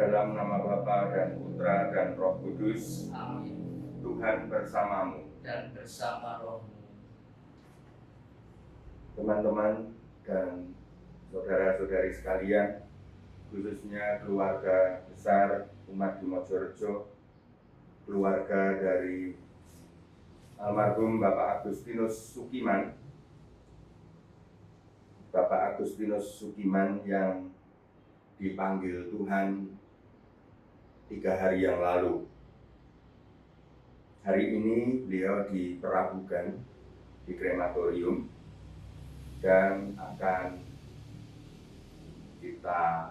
dalam nama Bapa dan Putra dan Roh Kudus. Amin. Tuhan bersamamu. Dan bersama rohmu. Teman-teman dan saudara-saudari sekalian, khususnya keluarga besar umat di Mojorejo, keluarga dari almarhum Bapak Agustinus Sukiman. Bapak Agustinus Sukiman yang dipanggil Tuhan 3 hari yang lalu. Hari ini beliau diperlakukan di krematorium dan akan kita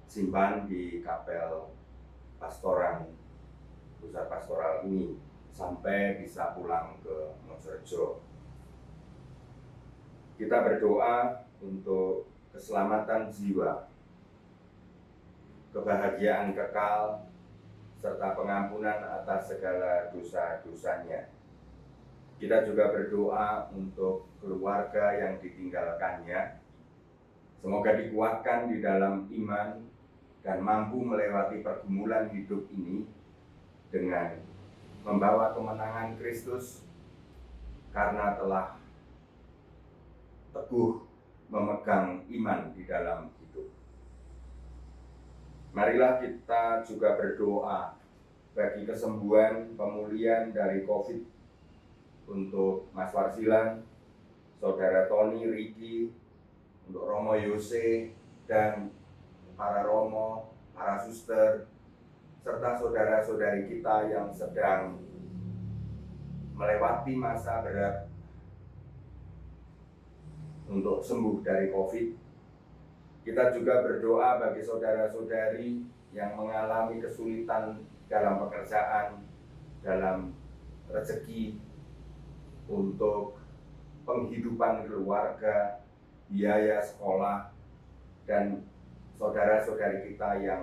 simpan di kapel pastoran, pusat pastoral ini sampai bisa pulang ke Mojorejo. Kita berdoa untuk keselamatan jiwa, kebahagiaan kekal, serta pengampunan atas segala dosa-dosanya. Kita juga berdoa untuk keluarga yang ditinggalkannya. Semoga dikuatkan di dalam iman dan mampu melewati pergumulan hidup ini dengan membawa kemenangan Kristus karena telah teguh memegang iman di dalam hidup. Marilah kita juga berdoa bagi kesembuhan, pemulihan dari COVID untuk Mas Warsilan, Saudara Tony, Riki, untuk Romo Yose, dan para Romo, para suster, serta saudara-saudari kita yang sedang melewati masa berat untuk sembuh dari COVID. Kita juga berdoa bagi saudara-saudari yang mengalami kesulitan dalam pekerjaan, dalam rezeki, untuk penghidupan keluarga, biaya sekolah, dan saudara-saudari kita yang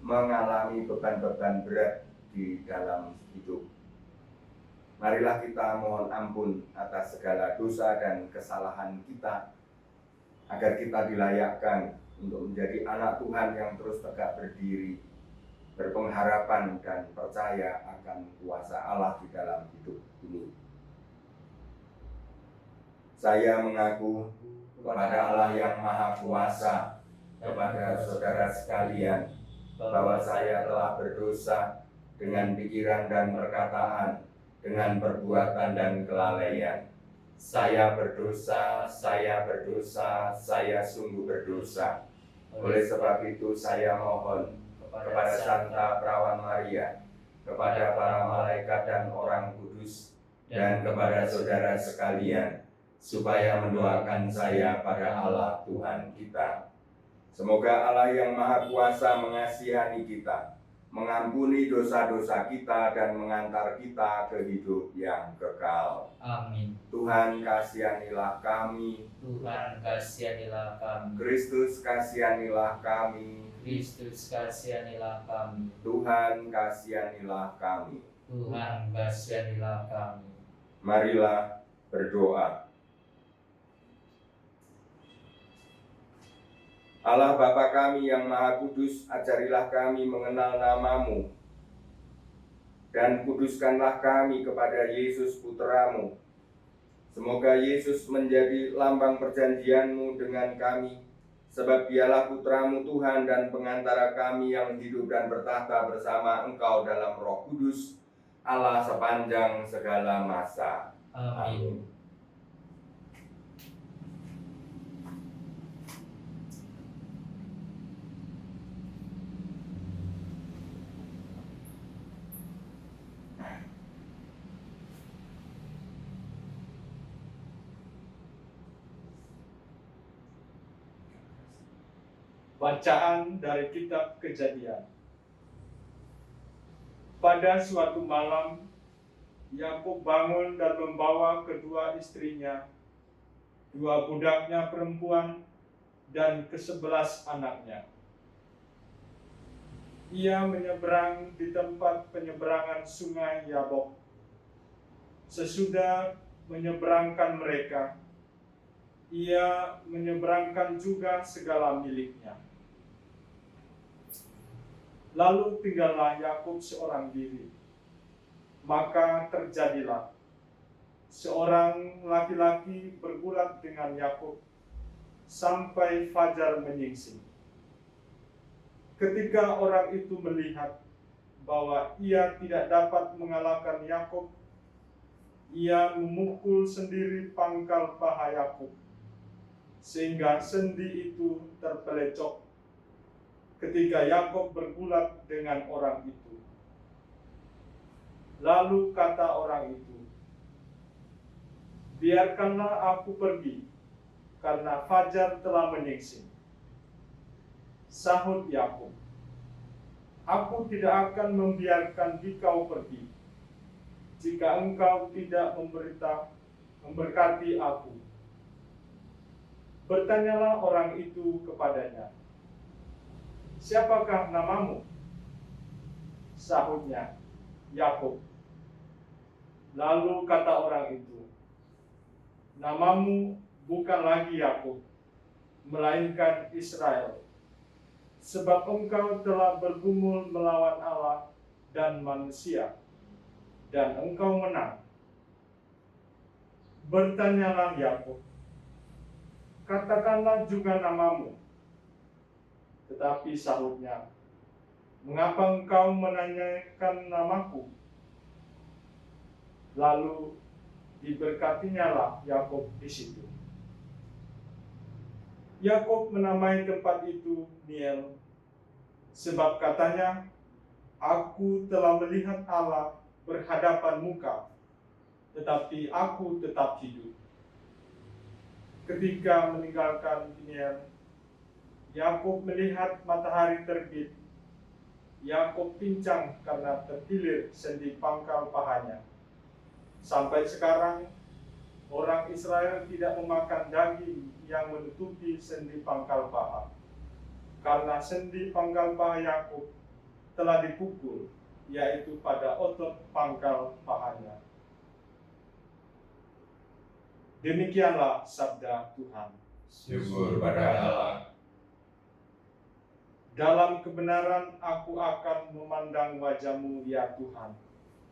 mengalami beban-beban berat di dalam hidup. Marilah kita mohon ampun atas segala dosa dan kesalahan kita, agar kita dilayakkan untuk menjadi anak Tuhan yang terus tegak berdiri, berpengharapan dan percaya akan kuasa Allah di dalam hidup ini. Saya mengaku kepada Allah yang Maha Kuasa, kepada saudara sekalian, bahwa saya telah berdosa dengan pikiran dan perkataan, dengan perbuatan dan kelalaian. Saya berdosa, saya sungguh berdosa. Oleh sebab itu saya mohon kepada Santa Perawan Maria, kepada para malaikat dan orang kudus, dan kepada saudara sekalian, supaya mendoakan saya pada Allah Tuhan kita. Semoga Allah yang Maha Kuasa mengasihani kita, mengampuni dosa-dosa kita, dan mengantar kita ke hidup yang kekal. Amin. Tuhan kasihanilah kami. Tuhan kasihanilah kami. Kristus kasihanilah kami. Kristus kasihanilah kami. Tuhan kasihanilah kami. Tuhan kasihanilah kami. Marilah berdoa. Allah Bapa kami yang Maha Kudus, ajarilah kami mengenal nama-Mu, dan kuduskanlah kami kepada Yesus Putra-Mu. Semoga Yesus menjadi lambang perjanjian-Mu dengan kami, sebab Dialah Putra-Mu Tuhan dan pengantara kami yang hidup dan bertahta bersama Engkau dalam Roh Kudus, Allah sepanjang segala masa. Amin. Bacaan dari kitab Kejadian. Pada suatu malam, Yakub bangun dan membawa kedua istrinya, 2 budaknya perempuan, dan ke-11 anaknya. Ia menyeberang di tempat penyeberangan sungai Yabok. Sesudah menyeberangkan mereka, ia menyeberangkan juga segala miliknya. Lalu tinggallah Yakub seorang diri. Maka terjadilah seorang laki-laki bergulat dengan Yakub sampai fajar menyingsing. Ketika orang itu melihat bahwa ia tidak dapat mengalahkan Yakub, ia memukul sendiri pangkal paha Yakub, sehingga sendi itu terpelecok ketika Yakub bergulat dengan orang itu. Lalu kata orang itu, "Biarkanlah aku pergi, karena fajar telah menyingsing." Sahut Yakub, "Aku tidak akan membiarkan engkau pergi, jika engkau tidak memberkati aku." Bertanyalah orang itu kepadanya, "Siapakah namamu?" Sahutnya, "Yakub." Lalu kata orang itu, "Namamu bukan lagi Yakub, melainkan Israel, sebab engkau telah bergumul melawan Allah dan manusia, dan engkau menang." Bertanyalah Yakub, "Katakanlah juga namamu." Tetapi sahutnya, "Mengapa engkau menanyakan namaku?" Lalu diberkatinyalah Yakub di situ. Yakub menamai tempat itu Niel, sebab katanya, "Aku telah melihat Allah berhadapan muka, tetapi aku tetap hidup." Ketika meninggalkan Niel, Yakub melihat matahari terbit. Yakub pincang karena terkilir sendi pangkal pahanya. Sampai sekarang, orang Israel tidak memakan daging yang menutupi sendi pangkal paha, karena sendi pangkal paha Yakub telah dipukul, yaitu pada otot pangkal pahanya. Demikianlah sabda Tuhan. Syukur pada Allah. Dalam kebenaran aku akan memandang wajah-Mu, ya Tuhan.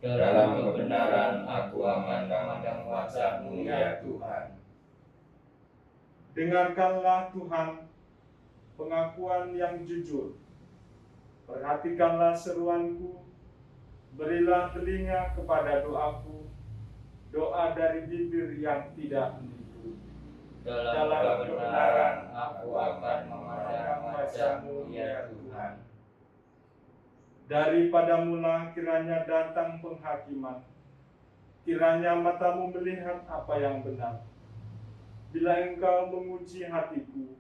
Dalam kebenaran aku akan memandang wajah-Mu, ya Tuhan. Dengarkanlah Tuhan pengakuan yang jujur. Perhatikanlah seruanku, berilah telinga kepada doaku, doa dari bibir yang tidak menipu. Dalam kebenaran aku akan memandang wajah-Mu, ya Tuhan. Daripada mula kiranya datang penghakiman, kiranya matamu melihat apa yang benar. Bila engkau menguji hatiku,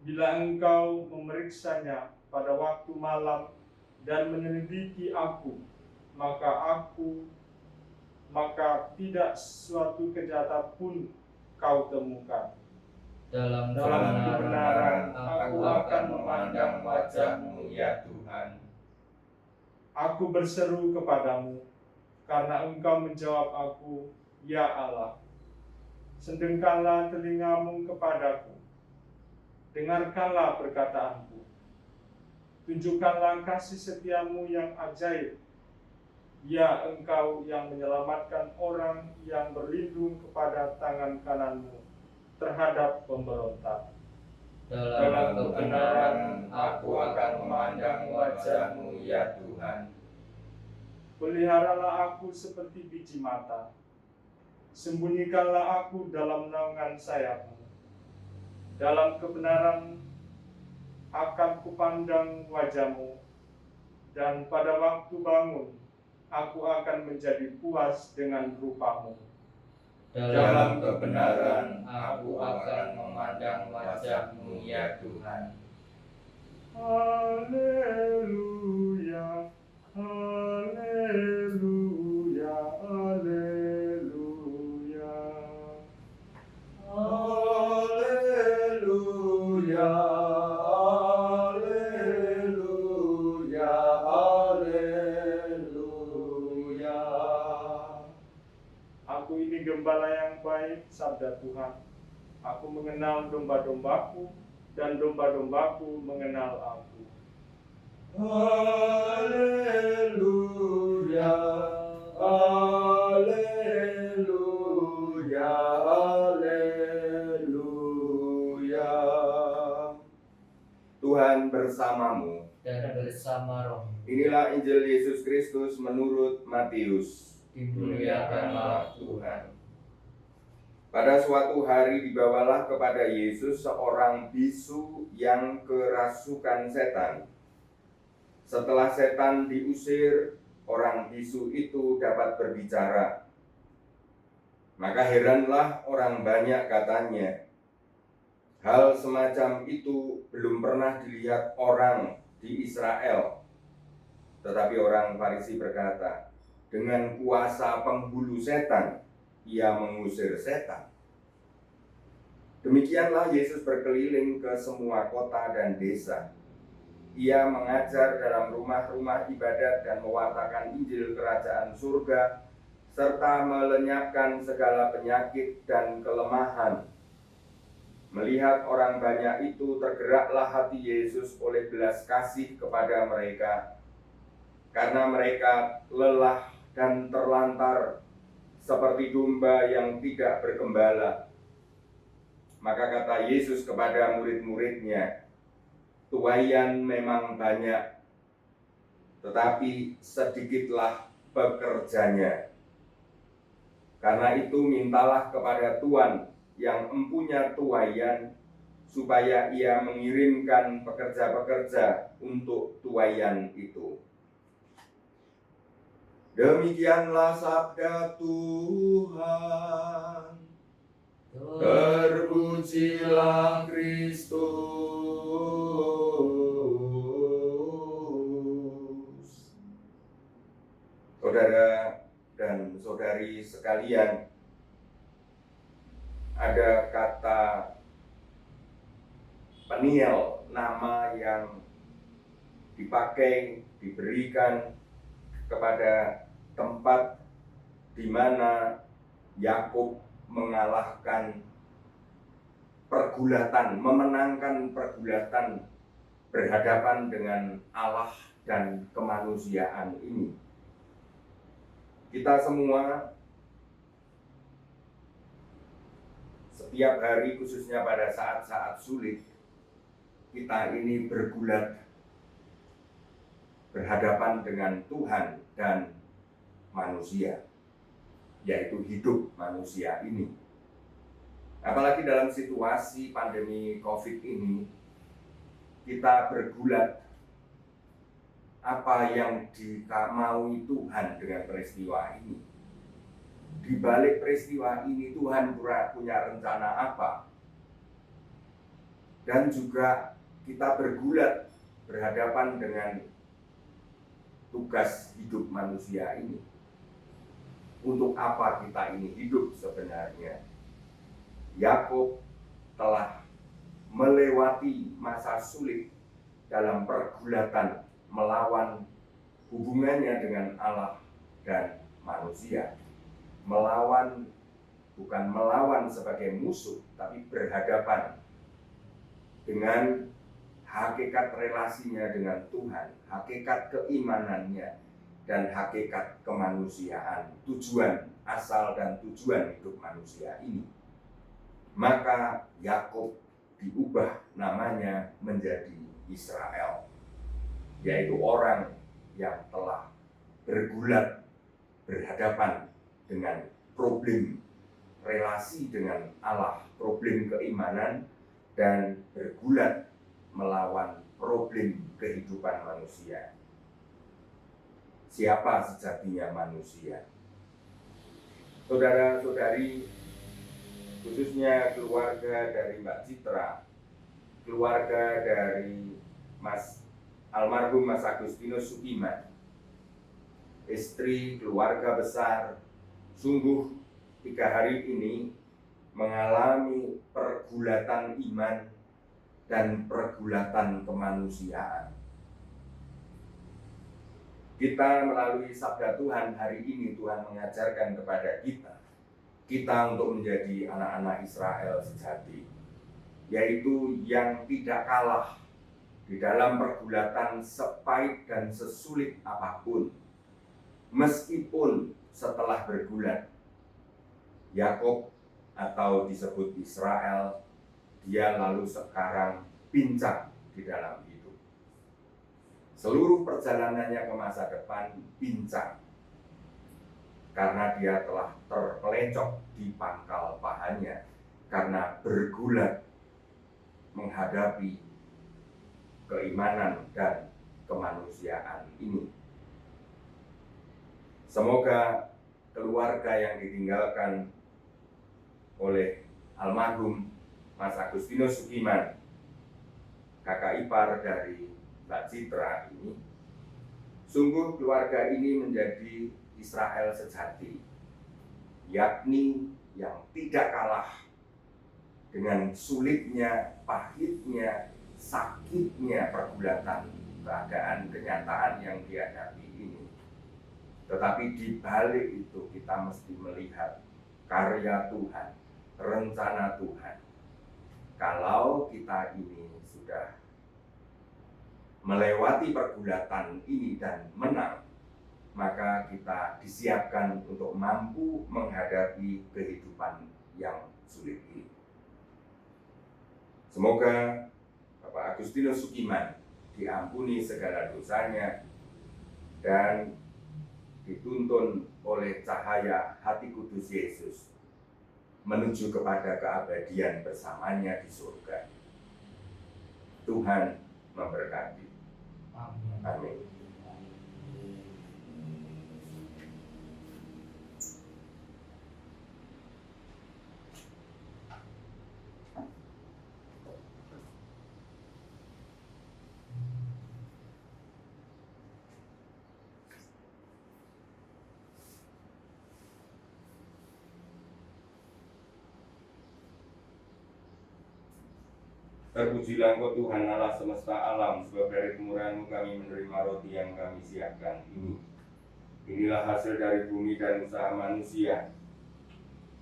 bila engkau memeriksanya pada waktu malam dan menyelidiki aku, maka tidak suatu kejahatan pun kau temukan. Dalam kebenaran aku akan memandang wajah-Mu, ya Tuhan. Aku berseru kepadamu, karena engkau menjawab aku, ya Allah. Sendengkanlah telingamu kepadaku, dengarkanlah perkataanku. Tunjukkanlah kasih setiamu yang ajaib, ya engkau yang menyelamatkan orang yang berlindung kepada tangan kananmu terhadap pemberontak. Dalam kebenaran aku akan memandang wajah-Mu, ya Tuhan. Peliharalah aku seperti biji mata, sembunyikanlah aku dalam naungan sayap-Mu. Dalam kebenaran akan kupandang wajah-Mu, dan pada waktu bangun, aku akan menjadi puas dengan rupa-Mu. Dalam kebenaran aku akan memandang wajah-Mu, ya Tuhan. Haleluya, haleluya, haleluya. Haleluya, haleluya, haleluya. Aku ini gembala yang baik, sabda Tuhan. Aku mengenal domba-dombaku, dan domba-dombaku mengenal aku. Haleluya, haleluya, haleluya. Tuhan bersamamu. Dan bersama roh. Inilah Injil Yesus Kristus menurut Matius. Dimuliakanlah Tuhan. Pada suatu hari dibawalah kepada Yesus seorang bisu yang kerasukan setan. Setelah setan diusir, orang bisu itu dapat berbicara. Maka heranlah orang banyak katanya. Hal semacam itu belum pernah dilihat orang di Israel. Tetapi orang Farisi berkata, dengan kuasa penghulu setan, ia mengusir setan. Demikianlah Yesus berkeliling ke semua kota dan desa. Ia mengajar dalam rumah-rumah ibadat dan mewartakan Injil Kerajaan Surga, serta melenyapkan segala penyakit dan kelemahan. Melihat orang banyak itu, tergeraklah hati Yesus oleh belas kasih kepada mereka, karena mereka lelah dan terlantar seperti domba yang tidak bergembala. Maka kata Yesus kepada murid-muridnya, tuaian memang banyak, tetapi sedikitlah pekerjanya. Karena itu mintalah kepada Tuhan yang empunya tuaian, supaya ia mengirimkan pekerja-pekerja untuk tuaian itu. Demikianlah sabda Tuhan. Terpujilah Kristus. Saudara dan saudari sekalian, ada kata Peniel, nama yang dipakai, diberikan kepada tempat di mana Yakub mengalahkan pergulatan, memenangkan pergulatan berhadapan dengan Allah dan kemanusiaan ini. Kita semua setiap hari, khususnya pada saat-saat sulit, kita ini bergulat berhadapan dengan Tuhan dan manusia, yaitu hidup manusia ini. Apalagi dalam situasi pandemi COVID ini, kita bergulat apa yang dikamaui Tuhan dengan peristiwa ini. Di balik peristiwa ini Tuhan punya rencana apa? Dan juga kita bergulat berhadapan dengan tugas hidup manusia ini. Untuk apa kita ini hidup sebenarnya? Yakub telah melewati masa sulit dalam pergulatan melawan hubungannya dengan Allah dan manusia. Melawan, bukan melawan sebagai musuh, tapi berhadapan dengan hakikat relasinya dengan Tuhan, hakikat keimanannya, dan hakikat kemanusiaan, tujuan asal dan tujuan hidup manusia ini. Maka Yakub diubah namanya menjadi Israel, yaitu orang yang telah bergulat berhadapan dengan problem relasi dengan Allah, problem keimanan, dan bergulat melawan problem kehidupan manusia. Siapa sejatinya manusia? Saudara-saudari, khususnya keluarga dari Mbak Citra, keluarga dari almarhum Mas Agustinus Sukiman, istri, keluarga besar, sungguh 3 hari ini mengalami pergulatan iman dan pergulatan kemanusiaan. Kita melalui sabda Tuhan hari ini, Tuhan mengajarkan kepada kita untuk menjadi anak-anak Israel sejati, yaitu yang tidak kalah di dalam pergulatan sepahit dan sesulit apapun, meskipun setelah bergulat, Yakub atau disebut Israel, dia lalu sekarang pincang di dalam hidup. Seluruh perjalanannya ke masa depan pincang, karena dia telah terpelecok di pangkal pahanya, karena bergulat menghadapi keimanan dan kemanusiaan ini. Semoga keluarga yang ditinggalkan oleh almarhum Mas Agustinus Sugiman, kakak ipar dari Mbak Citra ini, sungguh keluarga ini menjadi Israel sejati, yakni yang tidak kalah dengan sulitnya, pahitnya, sakitnya pergulatan keadaan kenyataan yang dihadapi ini. Tetapi di balik itu kita mesti melihat karya Tuhan, rencana Tuhan. Kalau kita ini sudah melewati pergulatan ini dan menang, maka kita disiapkan untuk mampu menghadapi kehidupan yang sulit ini. Semoga Bapak Agustinus Sugiman diampuni segala dosanya dan dituntun oleh cahaya hati kudus Yesus menuju kepada keabadian bersamanya di surga. Tuhan memberkati. Amin. Terpujilah Engkau Tuhan Allah semesta alam, sebab dari kemurahan-Mu kami menerima roti yang kami siapkan ini. Inilah hasil dari bumi dan usaha manusia,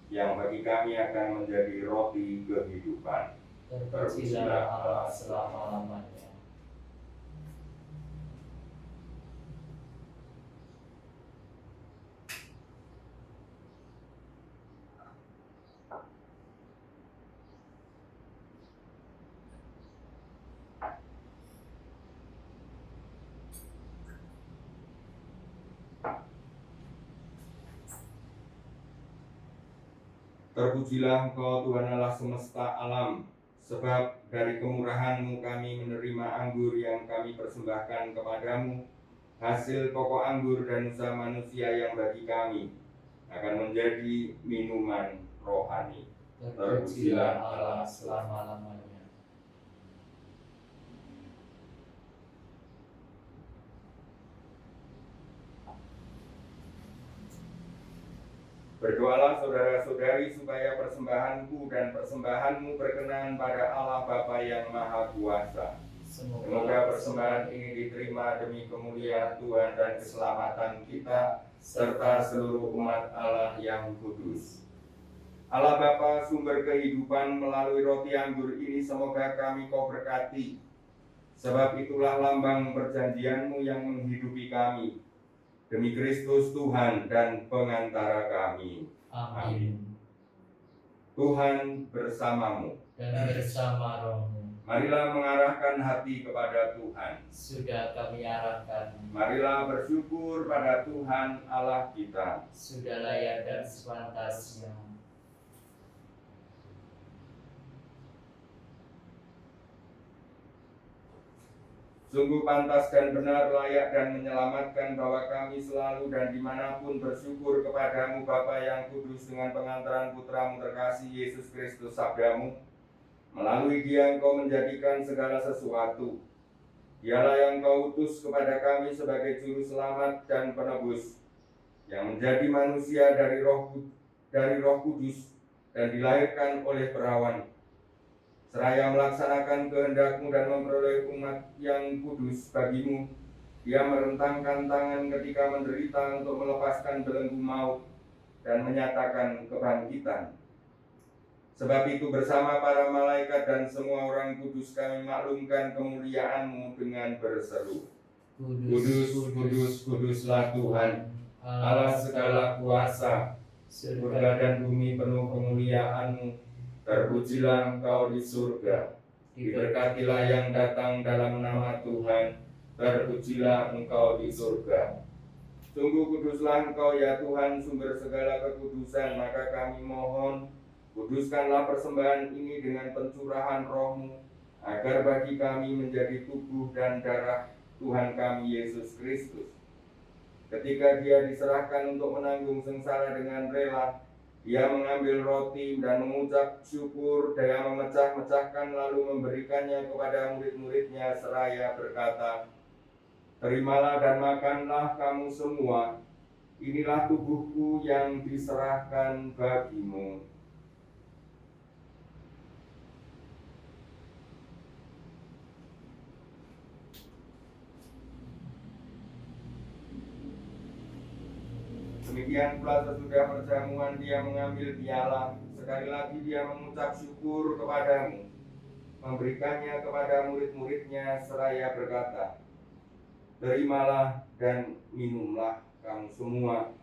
yang bagi kami akan menjadi roti kehidupan. Terpujilah Allah selama-lamanya. Terpujilah Engkau Tuhan Allah semesta alam, sebab dari kemurahan-Mu kami menerima anggur yang kami persembahkan kepadamu, hasil pokok anggur dan usaha manusia yang bagi kami akan menjadi minuman rohani. Terpujilah Allah selama-lamanya. Berdoalah saudara-saudari supaya persembahanku dan persembahanmu berkenan pada Allah Bapa yang Maha Kuasa. Semoga persembahan ini diterima demi kemuliaan Tuhan dan keselamatan kita, serta seluruh umat Allah yang kudus. Allah Bapa sumber kehidupan, melalui roti anggur ini semoga kami Kau berkati. Sebab itulah lambang perjanjian-Mu yang menghidupi kami. Demi Kristus Tuhan dan pengantara kami. Amin. Tuhan bersamamu. Dan bersama rohmu. Marilah mengarahkan hati kepada Tuhan. Sudah kami arahkan. Marilah bersyukur pada Tuhan Allah kita. Sudah layak dan sepantasnya. Sungguh pantas dan benar, layak dan menyelamatkan bahwa kami selalu dan dimanapun bersyukur kepadamu Bapa yang kudus, dengan pengantaran Putramu terkasih Yesus Kristus sabdamu. Melalui Dia Engkau menjadikan segala sesuatu. Dialah yang Kau utus kepada kami sebagai juru selamat dan penebus, yang menjadi manusia dari Roh Kudus dan dilahirkan oleh perawan. Seraya melaksanakan kehendak-Mu dan memperoleh umat yang kudus bagimu, Dia merentangkan tangan ketika menderita untuk melepaskan belenggu maut dan menyatakan kebangkitan. Sebab itu bersama para malaikat dan semua orang kudus kami maklumkan kemuliaan-Mu dengan berseru. Kudus, kudus, kuduslah Tuhan, Allah segala kuasa. Surga dan bumi penuh kemuliaan-Mu. Terpujilah Engkau di surga. Diberkatilah yang datang dalam nama Tuhan. Terpujilah Engkau di surga. Sungguh kuduslah Engkau ya Tuhan, sumber segala kekudusan. Maka kami mohon, kuduskanlah persembahan ini dengan pencurahan Roh-Mu, agar bagi kami menjadi tubuh dan darah Tuhan kami Yesus Kristus. Ketika Dia diserahkan untuk menanggung sengsara dengan rela, Dia mengambil roti dan mengucap syukur. Dia memecah-mecahkan lalu memberikannya kepada murid-muridnya seraya berkata, "Terimalah dan makanlah kamu semua. Inilah tubuhku yang diserahkan bagimu." Demikian pula sesudah perjamuan Dia mengambil piala. Sekali lagi Dia mengucap syukur kepadamu, memberikannya kepada murid-muridnya seraya berkata, "Terimalah dan minumlah kamu semua.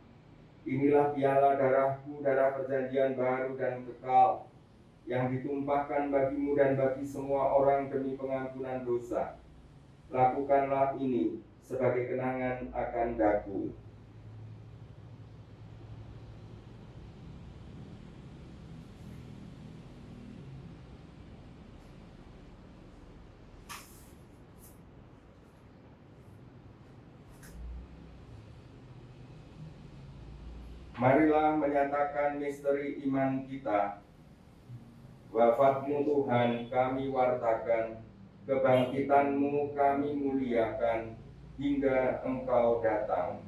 Inilah piala darahku, darah perjanjian baru dan kekal, yang ditumpahkan bagimu dan bagi semua orang demi pengampunan dosa. Lakukanlah ini sebagai kenangan akan daku." Marilah menyatakan misteri iman kita. Wafat-Mu Tuhan kami wartakan, kebangkitan-Mu kami muliakan, hingga Engkau datang.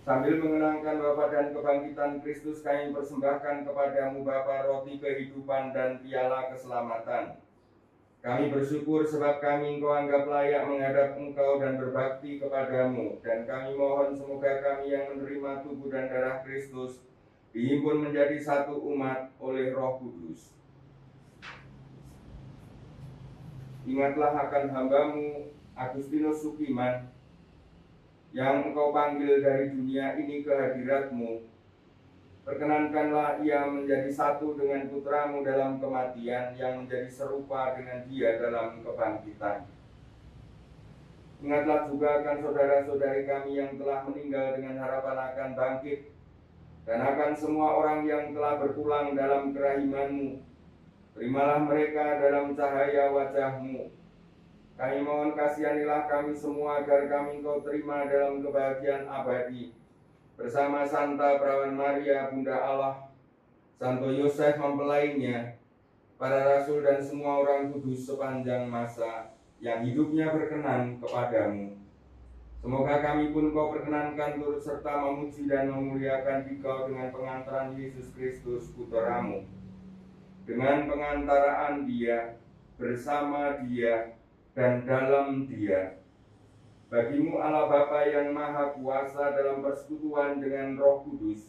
Sambil mengenangkan wafat dan kebangkitan Kristus, kami persembahkan kepadamu Bapa roti kehidupan dan piala keselamatan. Kami bersyukur sebab kami Engkau anggap layak menghadap Engkau dan berbakti kepadamu. Dan kami mohon semoga kami yang menerima tubuh dan darah Kristus dihimpun menjadi satu umat oleh Roh Kudus. Ingatlah akan hamba-Mu Agustinus Sukiman, yang Engkau panggil dari dunia ini ke hadirat-Mu. Perkenankanlah ia menjadi satu dengan putra-Mu dalam kematian, yang menjadi serupa dengan Dia dalam kebangkitan. Ingatlah juga akan saudara-saudari kami yang telah meninggal dengan harapan akan bangkit, dan akan semua orang yang telah berpulang dalam kerahiman-Mu. Terimalah mereka dalam cahaya wajah-Mu. Kami mohon kasihanilah kami semua agar kami Engkau terima dalam kebahagiaan abadi. Bersama Santa Perawan Maria, Bunda Allah, Santo Yosef mempelainya, para rasul dan semua orang kudus sepanjang masa yang hidupnya berkenan kepadamu. Semoga kami pun Kau perkenankan turut serta memuji dan memuliakan Dikau dengan pengantaran Yesus Kristus Putra-Mu. Dengan pengantaraan Dia, bersama Dia, dan dalam Dia. Bagi-Mu Allah Bapa yang Maha Kuasa dalam persekutuan dengan Roh Kudus,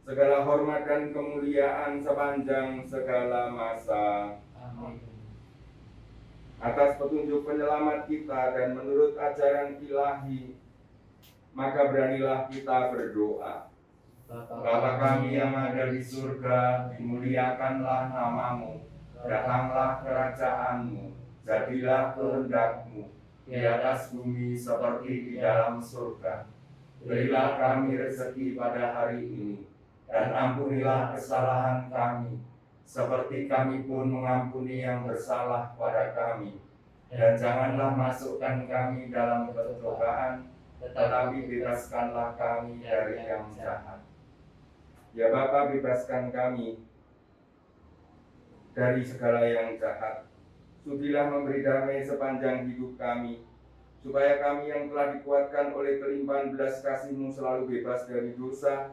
segala hormat dan kemuliaan sepanjang segala masa. Amin. Atas petunjuk penyelamat kita dan menurut ajaran ilahi, maka beranilah kita berdoa. Bapa kami yang ada di surga, dimuliakanlah nama-Mu, datanglah kerajaan-Mu, jadilah kehendak-Mu di atas bumi seperti di dalam surga. Berilah kami rezeki pada hari ini, dan ampunilah kesalahan kami, seperti kami pun mengampuni yang bersalah pada kami. Dan janganlah masukkan kami dalam pencobaan, tetapi bebaskanlah kami dari yang jahat. Ya Bapa, bebaskan kami dari segala yang jahat. Sudilah memberi damai sepanjang hidup kami, supaya kami yang telah dikuatkan oleh kelimpahan belas kasih-Mu selalu bebas dari dosa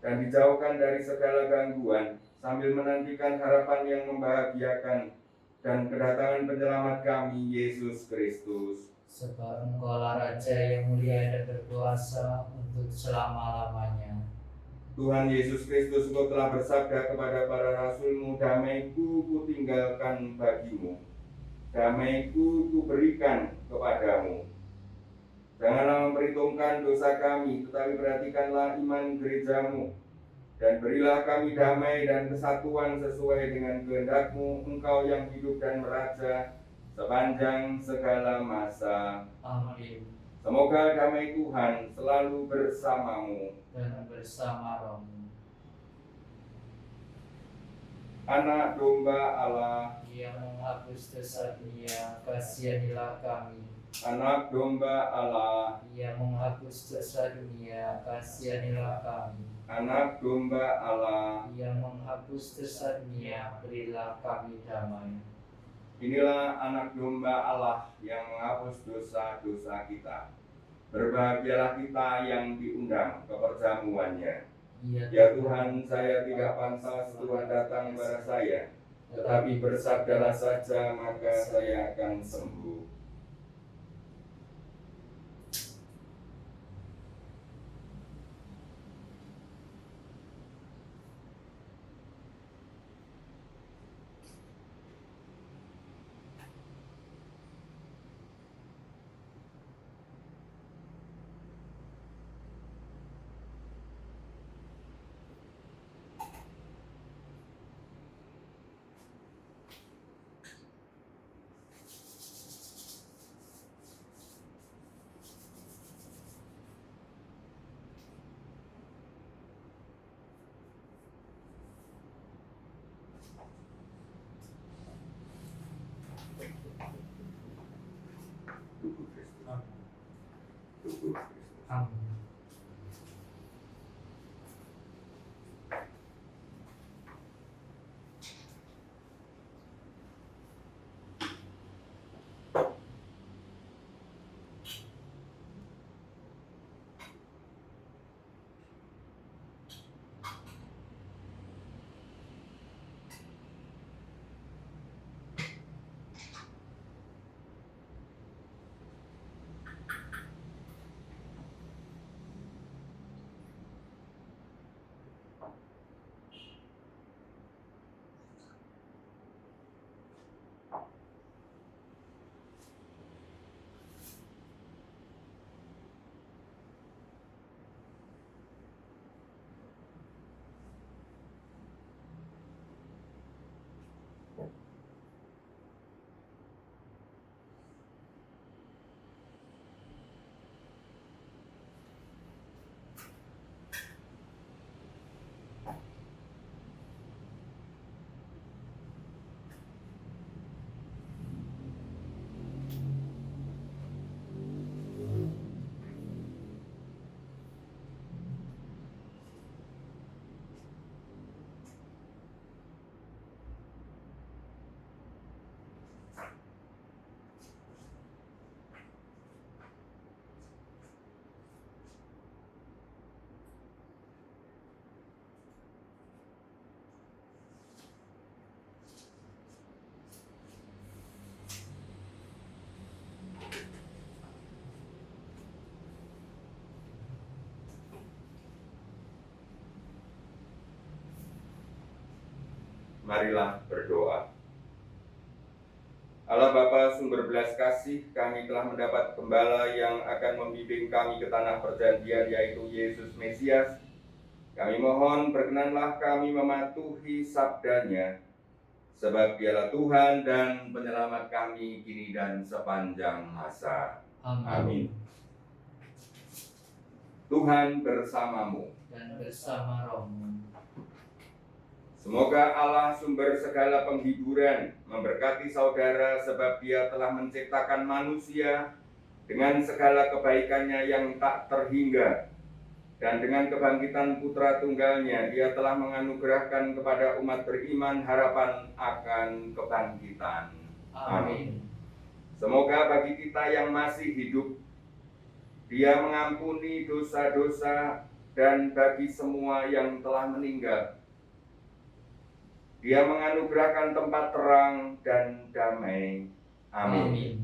dan dijauhkan dari segala gangguan, sambil menantikan harapan yang membahagiakan dan kedatangan penyelamat kami, Yesus Kristus. Sebab Engkaulah Raja yang mulia dan berkuasa untuk selama-lamanya. Tuhan Yesus Kristus, Engkau telah bersabda kepada para rasul-Mu, damai-Ku Kutinggalkan bagimu, damai-Ku Kuberikan kepadamu. Janganlah memperhitungkan dosa kami, tetapi perhatikanlah iman gereja-Mu, dan berilah kami damai dan kesatuan sesuai dengan kehendak-Mu, Engkau yang hidup dan meraja sepanjang segala masa. Amin. Semoga damai Tuhan selalu bersamamu. Dan bersama rohmu. Anak domba Allah, Yang menghapus dosa dunia, kasihanilah kami. anak domba Allah, Yang menghapus dosa dunia, kasihanilah kami. anak domba Allah. Yang menghapus dosa dunia, berilah kami damai. Inilah anak domba Allah yang menghapus dosa-dosa kita. Berbahagialah kita yang diundang ke perjamuannya. Ya Tuhan, saya tidak pantas Tuhan datang kepada saya, tetapi bersabdalah saja maka saya akan sembuh. Tubuh Kristus. Tubuh Kristus. Amin. Marilah berdoa. Allah Bapa sumber belas kasih, kami telah mendapat gembala yang akan membimbing kami ke tanah perjanjian, yaitu Yesus Mesias. Kami mohon berkenanlah kami mematuhi sabdanya, sebab dialah Tuhan dan penyelamat kami kini dan sepanjang masa. Amin. Tuhan bersamamu. Dan bersama rohmu. Semoga Allah sumber segala penghiburan memberkati saudara, sebab Dia telah menciptakan manusia dengan segala kebaikannya yang tak terhingga, dan dengan kebangkitan Putra Tunggalnya Dia telah menganugerahkan kepada umat beriman harapan akan kebangkitan. Amin. Semoga bagi kita yang masih hidup, Dia mengampuni dosa-dosa, dan bagi semua yang telah meninggal, Dia menganugerahkan tempat terang dan damai. Amin.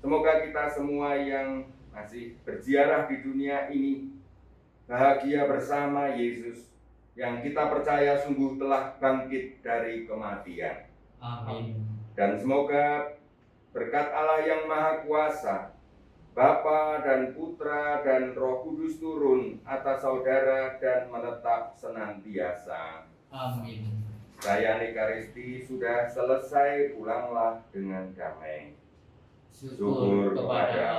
Semoga kita semua yang masih berziarah di dunia ini bahagia bersama Yesus yang kita percaya sungguh telah bangkit dari kematian. Amin. Dan semoga berkat Allah yang Maha Kuasa, Bapa dan Putra dan Roh Kudus turun atas saudara dan menetap senantiasa. Amin. Perayaan Ekaristi sudah selesai, pulanglah dengan damai. Syukur kepada